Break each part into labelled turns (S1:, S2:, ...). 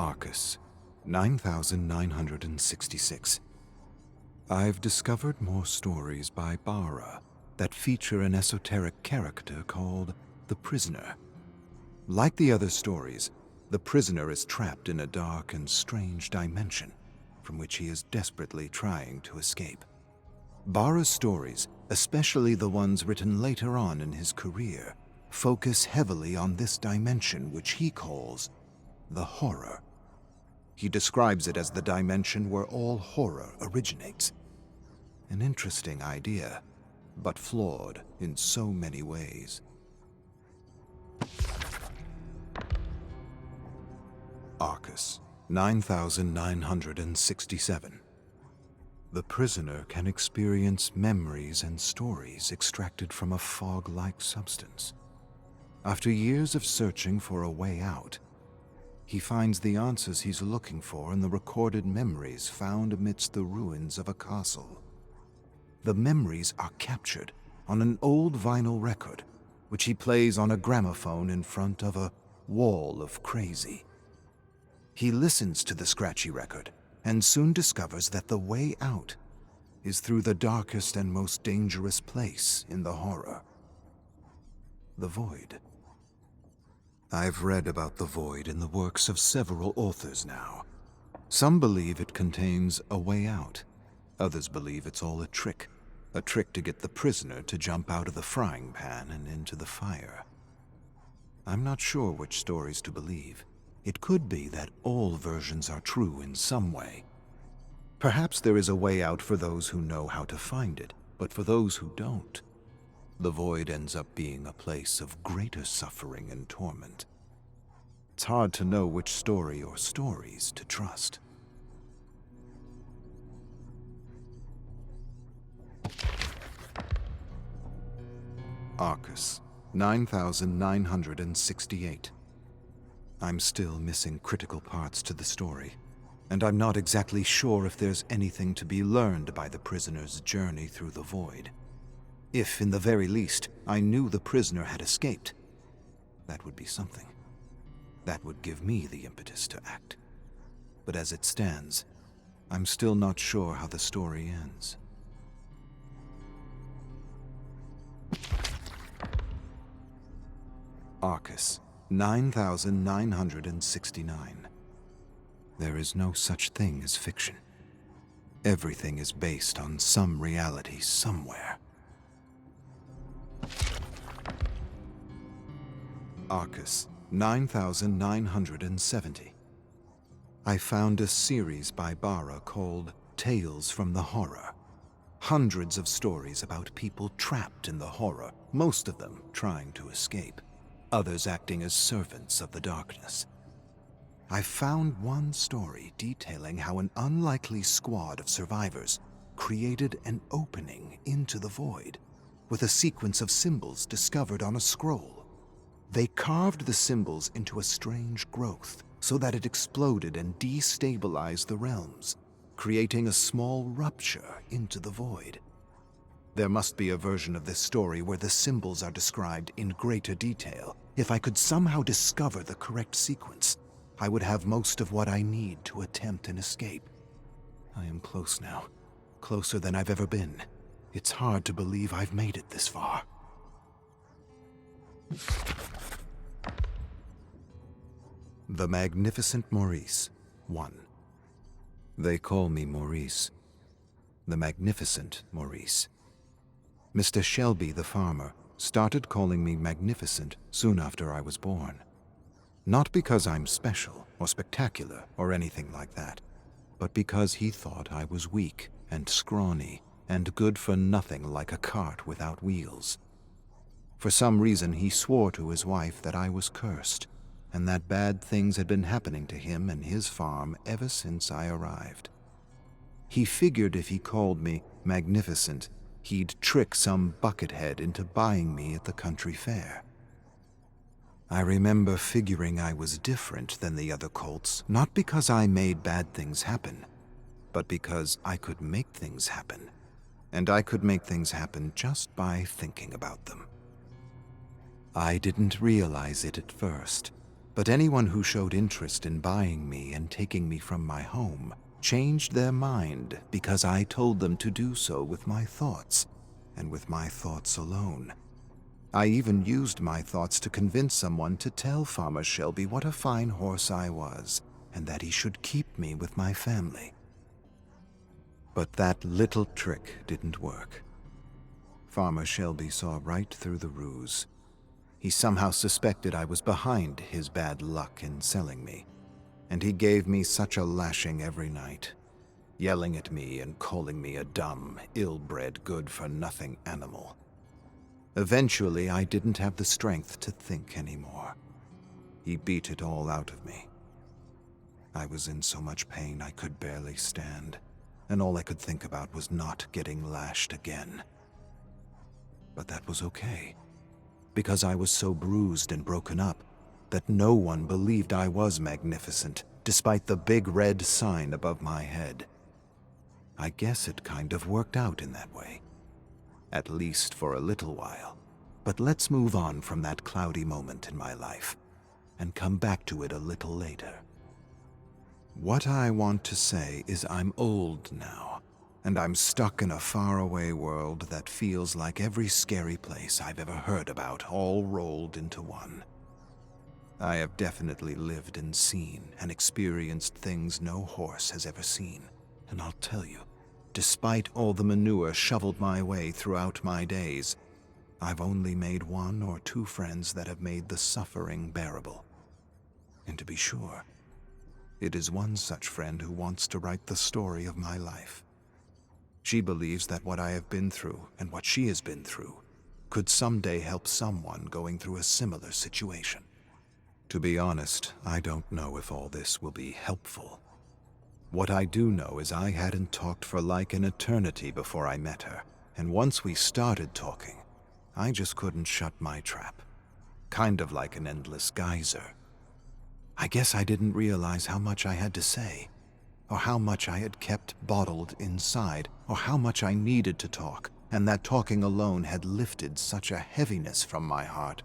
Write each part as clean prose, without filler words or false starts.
S1: Arcus, 9966. I've discovered more stories by Bara that feature an esoteric character called the Prisoner. Like the other stories, the Prisoner is trapped in a dark and strange dimension from which he is desperately trying to escape. Bara's stories, especially the ones written later on in his career, focus heavily on this dimension which he calls the horror. He describes it as the dimension where all horror originates. An interesting idea, but flawed in so many ways. Arcus, 9967. The Prisoner can experience memories and stories extracted from a fog-like substance. After years of searching for a way out, he finds the answers he's looking for in the recorded memories found amidst the ruins of a castle. The memories are captured on an old vinyl record, which he plays on a gramophone in front of a wall of crazy. He listens to the scratchy record and soon discovers that the way out is through the darkest and most dangerous place in the horror: the Void. I've read about the Void in the works of several authors now. Some believe it contains a way out. Others believe it's all a trick to get the Prisoner to jump out of the frying pan and into the fire. I'm not sure which stories to believe. It could be that all versions are true in some way. Perhaps there is a way out for those who know how to find it, but for those who don't, the Void ends up being a place of greater suffering and torment. It's hard to know which story or stories to trust. Arcus, 9968. I'm still missing critical parts to the story, and I'm not exactly sure if there's anything to be learned by the Prisoner's journey through the Void. If, in the very least, I knew the Prisoner had escaped, that would be something. That would give me the impetus to act. But as it stands, I'm still not sure how the story ends. Arcus, 9969. There is no such thing as fiction. Everything is based on some reality somewhere. Arcus, 9970. I found a series by Bara called Tales from the Horror. Hundreds of stories about people trapped in the horror, most of them trying to escape, others acting as servants of the darkness. I found one story detailing how an unlikely squad of survivors created an opening into the Void with a sequence of symbols discovered on a scroll. They carved the symbols into a strange growth so that it exploded and destabilized the realms, creating a small rupture into the Void. There must be a version of this story where the symbols are described in greater detail. If I could somehow discover the correct sequence, I would have most of what I need to attempt an escape. I am close now, closer than I've ever been. It's hard to believe I've made it this far. The Magnificent Maurice, 1. They call me Maurice. The Magnificent Maurice. Mr. Shelby, the farmer, started calling me magnificent soon after I was born. Not because I'm special or spectacular or anything like that, but because he thought I was weak and scrawny and good for nothing like a cart without wheels. For some reason, he swore to his wife that I was cursed and that bad things had been happening to him and his farm ever since I arrived. He figured if he called me magnificent, he'd trick some buckethead into buying me at the country fair. I remember figuring I was different than the other colts, not because I made bad things happen, but because I could make things happen, and I could make things happen just by thinking about them. I didn't realize it at first, But anyone who showed interest in buying me and taking me from my home changed their mind because I told them to do so with my thoughts, and with my thoughts alone. I even used my thoughts to convince someone to tell Farmer Shelby what a fine horse I was, and that he should keep me with my family. But that little trick didn't work. Farmer Shelby saw right through the ruse. He somehow suspected I was behind his bad luck in selling me, and he gave me such a lashing every night, yelling at me and calling me a dumb, ill-bred, good-for-nothing animal. Eventually, I didn't have the strength to think anymore. He beat it all out of me. I was in so much pain I could barely stand, and all I could think about was not getting lashed again. But that was okay, because I was so bruised and broken up that no one believed I was magnificent, despite the big red sign above my head. I guess it kind of worked out in that way, at least for a little while. But let's move on from that cloudy moment in my life and come back to it a little later. What I want to say is I'm old now, and I'm stuck in a faraway world that feels like every scary place I've ever heard about all rolled into one. I have definitely lived and seen and experienced things no horse has ever seen, and I'll tell you, despite all the manure shoveled my way throughout my days, I've only made 1 or 2 friends that have made the suffering bearable. And to be sure, it is one such friend who wants to write the story of my life. She believes that what I have been through and what she has been through could someday help someone going through a similar situation. To be honest, I don't know if all this will be helpful. What I do know is I hadn't talked for like an eternity before I met her, and once we started talking, I just couldn't shut my trap. Kind of like an endless geyser. I guess I didn't realize how much I had to say, or how much I had kept bottled inside, or how much I needed to talk, and that talking alone had lifted such a heaviness from my heart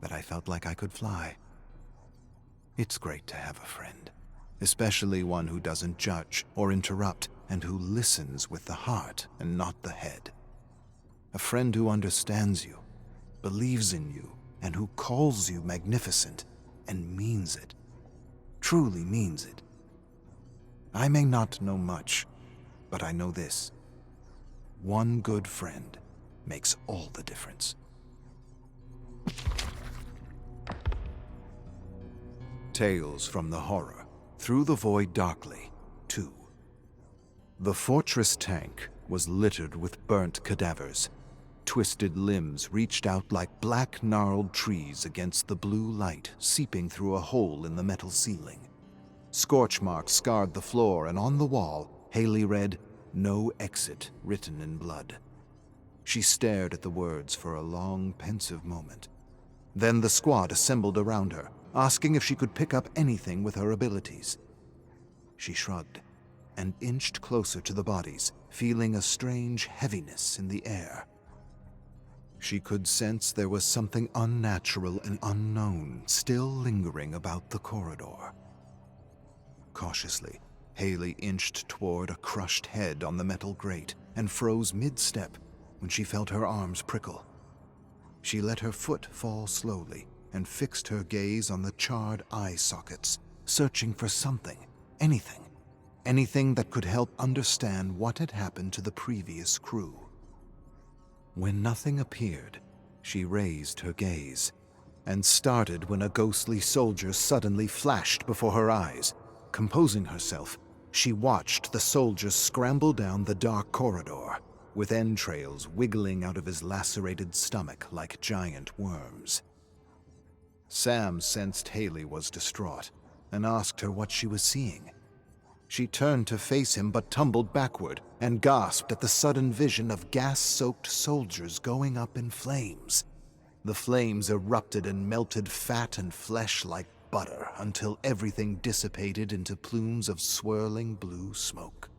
S1: that I felt like I could fly. It's great to have a friend, especially one who doesn't judge or interrupt and who listens with the heart and not the head. A friend who understands you, believes in you, and who calls you magnificent and means it, truly means it. I may not know much, but I know this. One good friend makes all the difference. Tales from the Horror, Through the Void Darkly, 2. The fortress tank was littered with burnt cadavers. Twisted limbs reached out like black gnarled trees against the blue light seeping through a hole in the metal ceiling. Scorch marks scarred the floor, and on the wall, Haley read, "No exit," written in blood. She stared at the words for a long, pensive moment. Then the squad assembled around her, asking if she could pick up anything with her abilities. She shrugged and inched closer to the bodies, feeling a strange heaviness in the air. She could sense there was something unnatural and unknown still lingering about the corridor. Cautiously, Haley inched toward a crushed head on the metal grate and froze mid-step when she felt her arms prickle. She let her foot fall slowly and fixed her gaze on the charred eye sockets, searching for something, anything that could help understand what had happened to the previous crew. When nothing appeared, she raised her gaze and started when a ghostly soldier suddenly flashed before her eyes. Composing herself, she watched the soldier scramble down the dark corridor, with entrails wiggling out of his lacerated stomach like giant worms. Sam sensed Haley was distraught and asked her what she was seeing. She turned to face him but tumbled backward and gasped at the sudden vision of gas-soaked soldiers going up in flames. The flames erupted and melted fat and flesh like butter until everything dissipated into plumes of swirling blue smoke.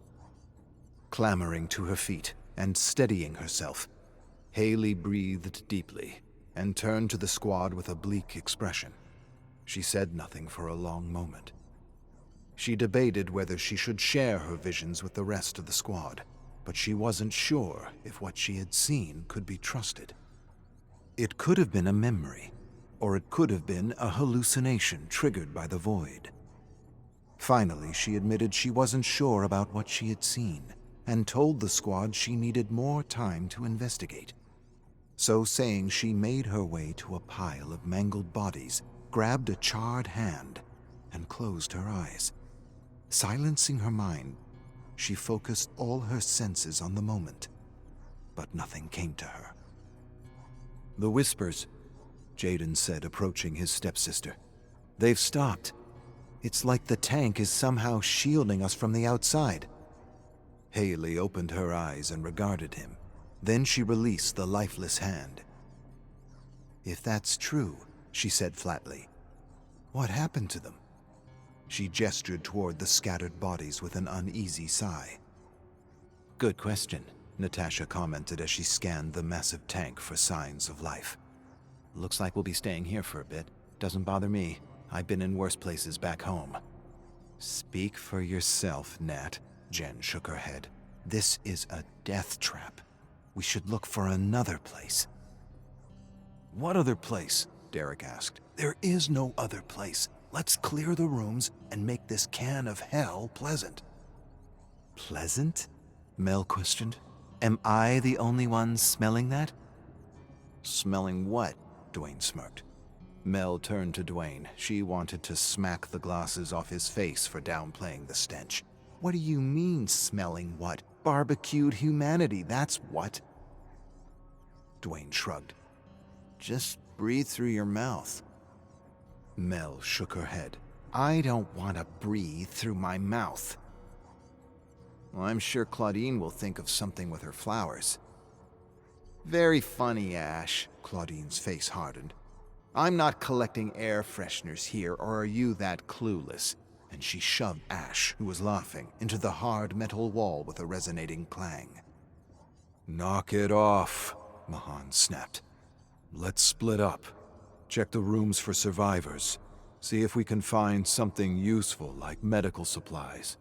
S1: Clambering to her feet and steadying herself, Haley breathed deeply and turned to the squad with a bleak expression. She said nothing for a long moment. She debated whether she should share her visions with the rest of the squad, but she wasn't sure if what she had seen could be trusted. It could have been a memory, or it could have been a hallucination triggered by the void. Finally, she admitted she wasn't sure about what she had seen, and told the squad she needed more time to investigate. So saying, she made her way to a pile of mangled bodies, grabbed a charred hand, and closed her eyes. Silencing her mind, she focused all her senses on the moment, but nothing came to her. "The whispers," Jaden said, approaching his stepsister. "They've stopped. It's like the tank is somehow shielding us from the outside." Haley opened her eyes and regarded him. Then she released the lifeless hand. "If that's true," she said flatly, "what happened to them?" She gestured toward the scattered bodies with an uneasy sigh. "Good question," Natasha commented as she scanned the massive tank for signs of life. "Looks like we'll be staying here for a bit. Doesn't bother me. I've been in worse places back home." "Speak for yourself, Nat," Jen shook her head. "This is a death trap. We should look for another place." "What other place?" Derek asked. "There is no other place. Let's clear the rooms and make this can of hell pleasant." "Pleasant?" Mel questioned. "Am I the only one smelling that?" "Smelling what?" Dwayne smirked. Mel turned to Dwayne. She wanted to smack the glasses off his face for downplaying the stench. "What do you mean, smelling what? Barbecued humanity, that's what." Dwayne shrugged. "Just breathe through your mouth." Mel shook her head. "I don't want to breathe through my mouth." "Well, I'm sure Claudine will think of something with her flowers." "Very funny, Ash." Claudine's face hardened. "I'm not collecting air fresheners here, or are you that clueless?" And she shoved Ash, who was laughing, into the hard metal wall with a resonating clang. "Knock it off," Mahan snapped. "Let's split up. Check the rooms for survivors. See if we can find something useful like medical supplies."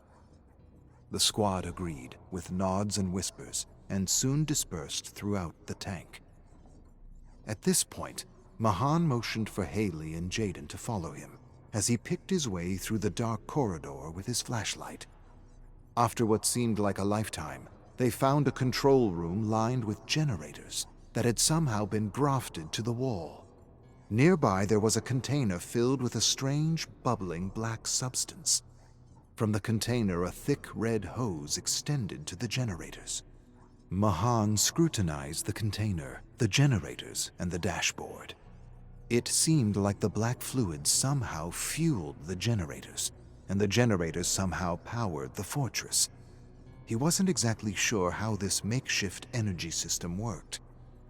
S1: The squad agreed, with nods and whispers, and soon dispersed throughout the tank. At this point, Mahan motioned for Haley and Jaden to follow him, as he picked his way through the dark corridor with his flashlight. After what seemed like a lifetime, they found a control room lined with generators that had somehow been grafted to the wall. Nearby there was a container filled with a strange, bubbling black substance. From the container, a thick red hose extended to the generators. Mahan scrutinized the container, the generators, and the dashboard. It seemed like the black fluid somehow fueled the generators, and the generators somehow powered the fortress. He wasn't exactly sure how this makeshift energy system worked,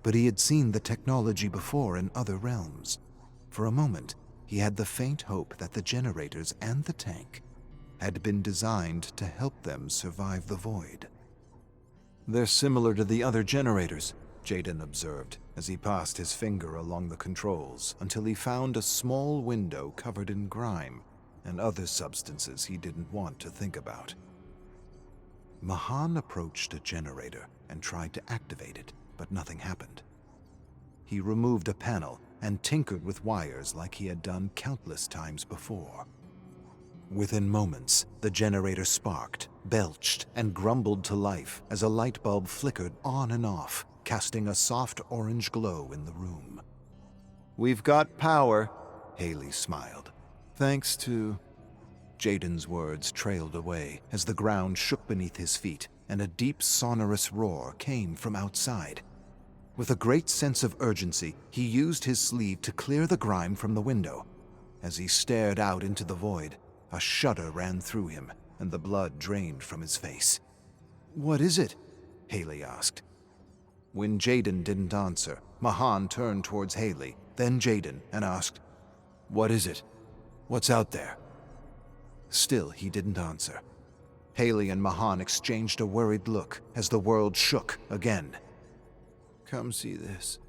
S1: but he had seen the technology before in other realms. For a moment, he had the faint hope that the generators and the tank had been designed to help them survive the void. "They're similar to the other generators," Jaden observed as he passed his finger along the controls until he found a small window covered in grime and other substances he didn't want to think about. Mahan approached a generator and tried to activate it, but nothing happened. He removed a panel and tinkered with wires like he had done countless times before. Within moments, the generator sparked, belched, and grumbled to life as a light bulb flickered on and off, casting a soft orange glow in the room. "We've got power," Haley smiled. "Thanks to..." Jaden's words trailed away as the ground shook beneath his feet and a deep, sonorous roar came from outside. With a great sense of urgency, he used his sleeve to clear the grime from the window. As he stared out into the void, a shudder ran through him, and the blood drained from his face. "What is it?" Haley asked. When Jaden didn't answer, Mahan turned towards Haley, then Jaden, and asked, "What is it? What's out there?" Still, he didn't answer. Haley and Mahan exchanged a worried look as the world shook again. "Come see this,"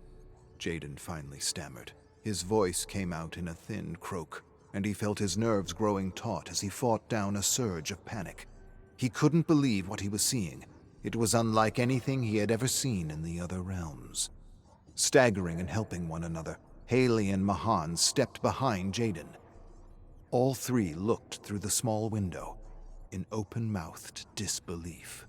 S1: Jaden finally stammered. His voice came out in a thin croak. and he felt his nerves growing taut as he fought down a surge of panic. He couldn't believe what he was seeing. It was unlike anything he had ever seen in the other realms. Staggering and helping one another, Haley and Mahan stepped behind Jaden. All three looked through the small window in open-mouthed disbelief.